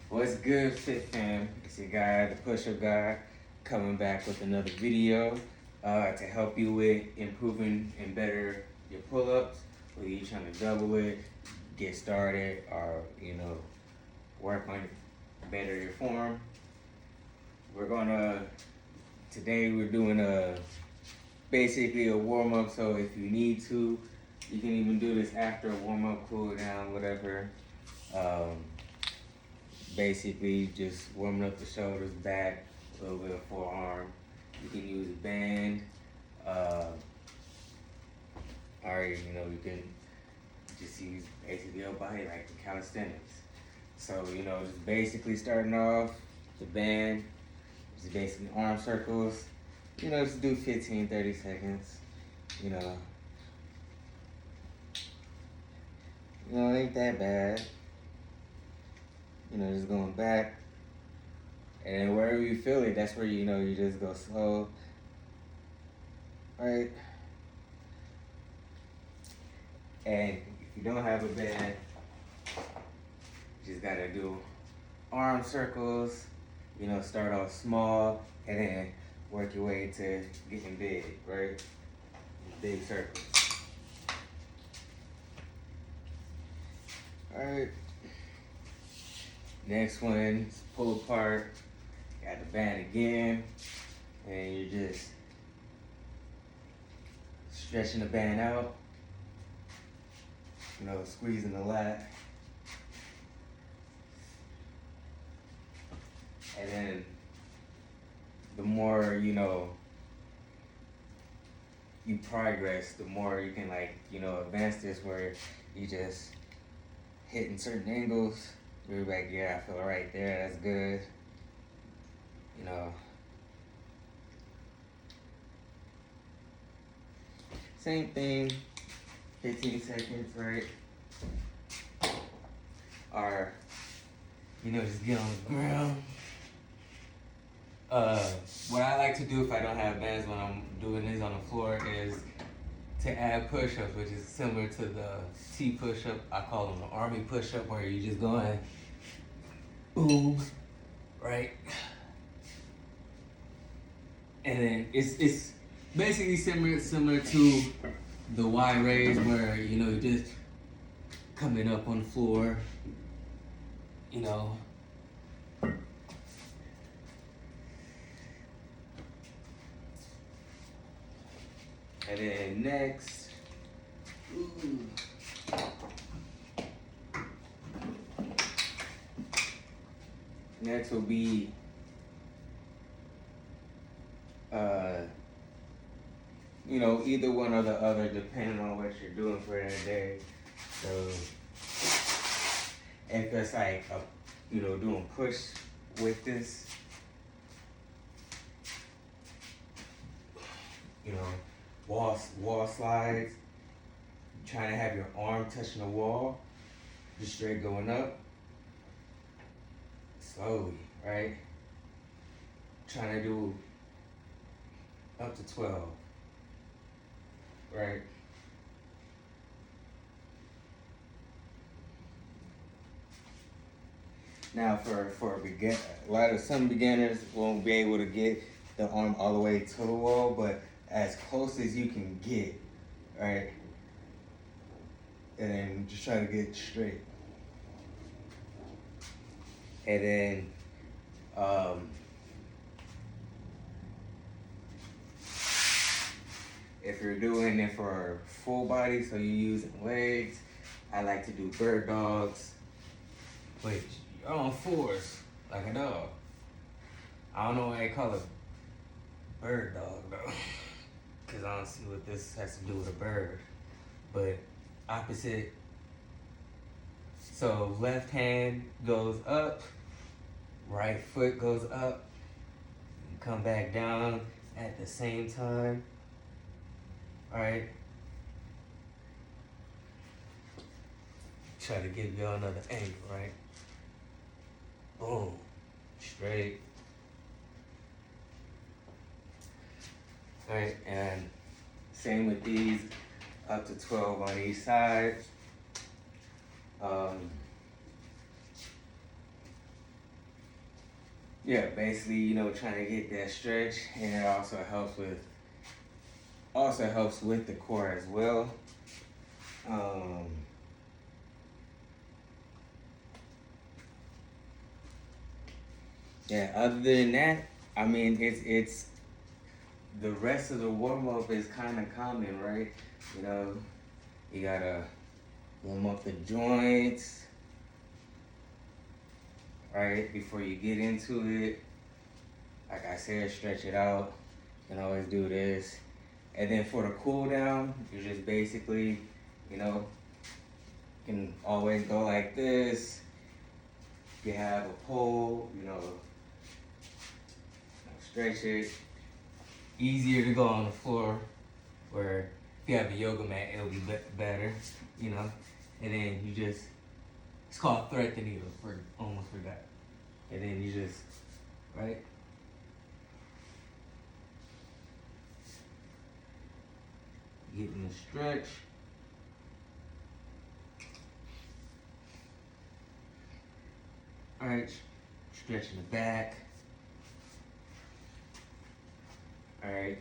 What's good, Fit Fam? It's your guy, the Push-Up Guy, coming back with another video to help you with improving and better your pull-ups. Whether you're trying to double it, get started, or work on better your form. Today we're doing basically a warm-up. So if you need to, you can even do this after a warm-up, cool down, whatever. Basically just warming up the shoulders, back, a little bit of forearm. You can use a band, or you can just use basically your body like the calisthenics. So just basically starting off the band, just basically arm circles. Just do 15-30 seconds. Ain't that bad. Just going back, and then wherever you feel it, that's where you just go slow, right? And if you don't have a band, you just gotta do arm circles. Start off small and then work your way to getting big, right? Big circles. All right. Next one is pull apart. Got the band again, and you're just stretching the band out. Squeezing the lat. And then the more you progress, the more you can advance this, where you just hitting certain angles. You're like, yeah, I feel right there, that's good. Same thing, 15 seconds, right? Or, just get on the ground. What I like to do if I don't have bands when I'm doing this on the floor is to add push-ups, which is similar to the T push-up. I call them the army push-up, where you just go and boom, right? And then it's basically similar to the Y raise, where you're just coming up on the floor, And then next, next will be either one or the other, depending on what you're doing for that day. So if it's like doing push with this, wall slides, trying to have your arm touching the wall, just straight going up, slowly, right? Trying to do up to 12, right? Now for a beginner, some beginners won't be able to get the arm all the way to the wall, but as close as you can get, right? And then just try to get straight. And then if you're doing it for full body, so you're using legs, I like to do bird dogs. Wait, you're on fours like a dog. I don't know why they call it bird dog though, because I don't see what this has to do with a bird. But opposite. So left hand goes up, right foot goes up, come back down at the same time. All right. Try to give you another angle, right? Boom, straight. All right, and same with these, up to 12 on each side. Um, yeah, basically, trying to get that stretch, and it also helps with the core as well. Um, yeah, other than that, I mean, it's the rest of the warm up is kind of common, right? You know, you gotta warm up the joints, right, before you get into it. Like I said, stretch it out. You can always do this. And then for the cool down, you just basically, you know, can always go like this. You have a pole, stretch it. Easier to go on the floor, where if you have a yoga mat, it'll be better, you know. And then you just, it's called thread the needle, almost forgot. And then you just, right? Getting the stretch. All right, stretching the back. All right,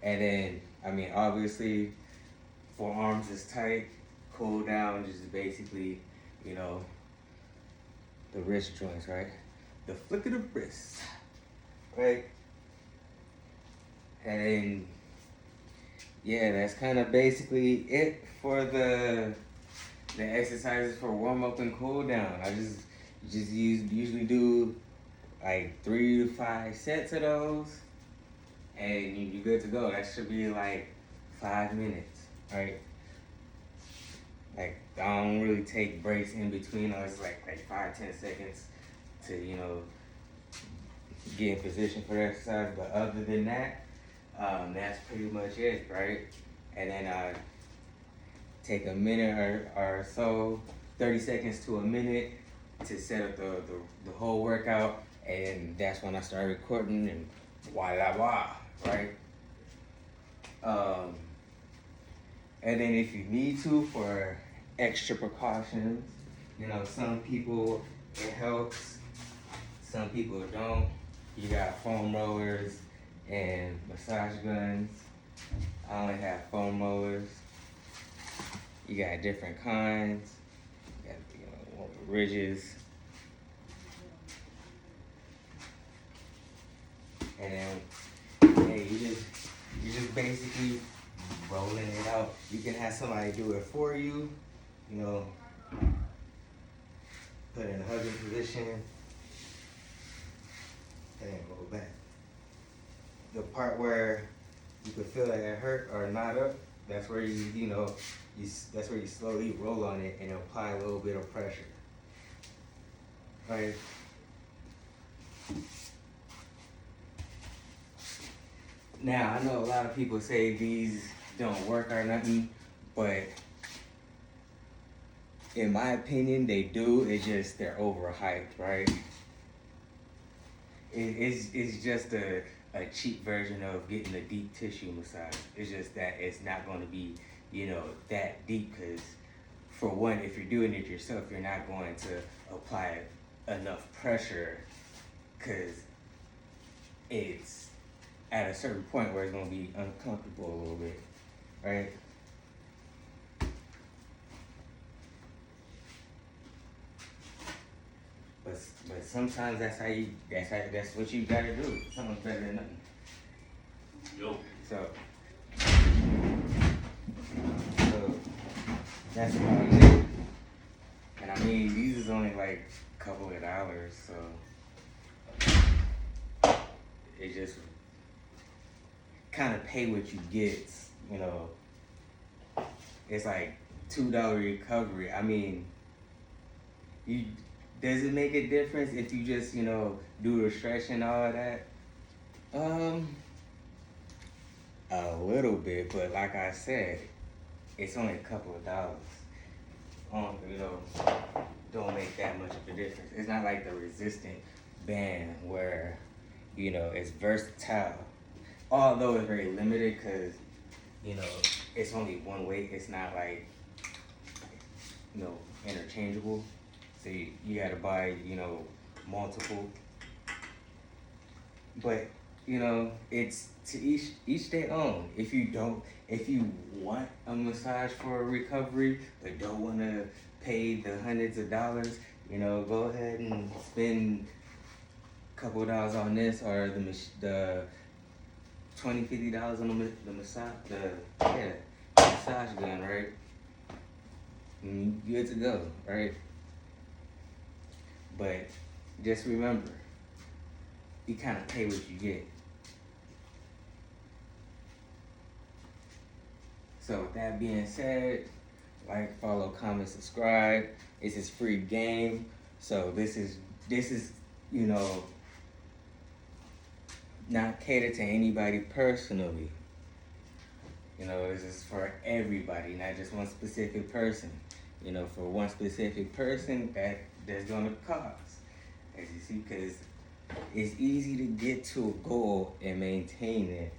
and then, I mean, obviously, forearms is tight. Cool down, just basically, you know, the wrist joints, right? The flick of the wrist, right? And then, yeah, that's kind of basically it for the exercises for warm up and cool down. I just usually do like 3 to 5 sets of those, and you're good to go. That should be like 5 minutes, right? Like, I don't really take breaks in between. It's like 5-10 seconds to get in position for the exercise. But other than that, that's pretty much it, right? And then I take a minute or so, 30 seconds to a minute, to set up the whole workout, and that's when I start recording, and voila, right? And then if you need to, for extra precautions, some people it helps, some people don't. You got foam rollers and massage guns. I only have foam rollers. You got different kinds. You got one with ridges. And then, hey, you just basically rolling it out. You can have somebody do it for you. Put in a hugging position, and then go back. The part where you can feel that it hurt or not up, that's where that's where you slowly roll on it and apply a little bit of pressure. Right? Now, I know a lot of people say these don't work or nothing, but in my opinion, they do. It's just they're overhyped, right? It's just a cheap version of getting a deep tissue massage. It's just that it's not going to be, that deep, because for one, if you're doing it yourself, you're not going to apply enough pressure, because it's at a certain point where it's going to be uncomfortable a little bit, right? But sometimes that's what you gotta do. Something's better than nothing. Yo. So that's about it. And I mean, these is only like a couple of dollars, so it just kind of pay what you get. It's like $2 recovery. I mean, does it make a difference if you just, do the stretch and all of that? A little bit, but like I said, it's only a couple of dollars. Don't make that much of a difference. It's not like the resistant band where, it's versatile. Although it's very limited, because, it's only one weight. It's not like interchangeable. So you gotta buy, multiple. But it's to each their own. If you want a massage for a recovery, but don't want to pay the hundreds of dollars, go ahead and spend a couple of dollars on this or the $20-$50 on the massage massage gun, right? And you good to go, right? But just remember, you kind of pay what you get. So with that being said, like, follow, comment, subscribe. This is free game. So this is not catered to anybody personally. This is for everybody, not just one specific person. For one specific person, that's gonna cost. As you see, because it's easy to get to a goal and maintain it.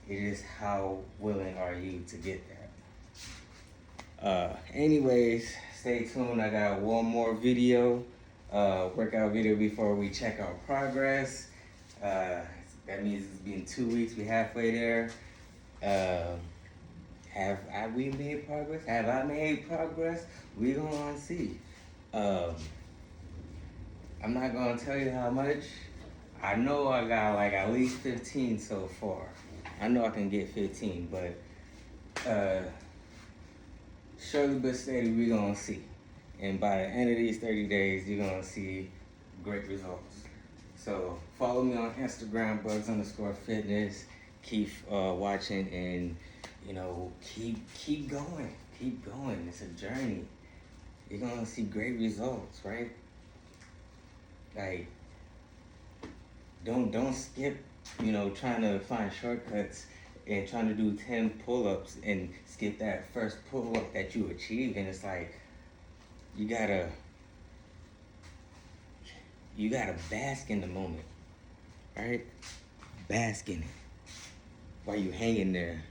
It is how willing are you to get that. Anyways, stay tuned. I got one more video, workout video before we check our progress. That means it's been 2 weeks. We halfway there. Have we made progress? Have I made progress? We gonna see. I'm not gonna tell you how much. I know I got like at least 15 so far. I know I can get 15, but surely but steady, we gonna see. And by the end of these 30 days, you're gonna see great results. So follow me on Instagram, Bugs_Fitness. Keep watching and keep going. Keep going. It's a journey. You're gonna see great results, right? Like, don't skip, trying to find shortcuts and trying to do 10 pull-ups and skip that first pull-up that you achieve. And it's like, you gotta bask in the moment, right? Bask in it while you hanging there.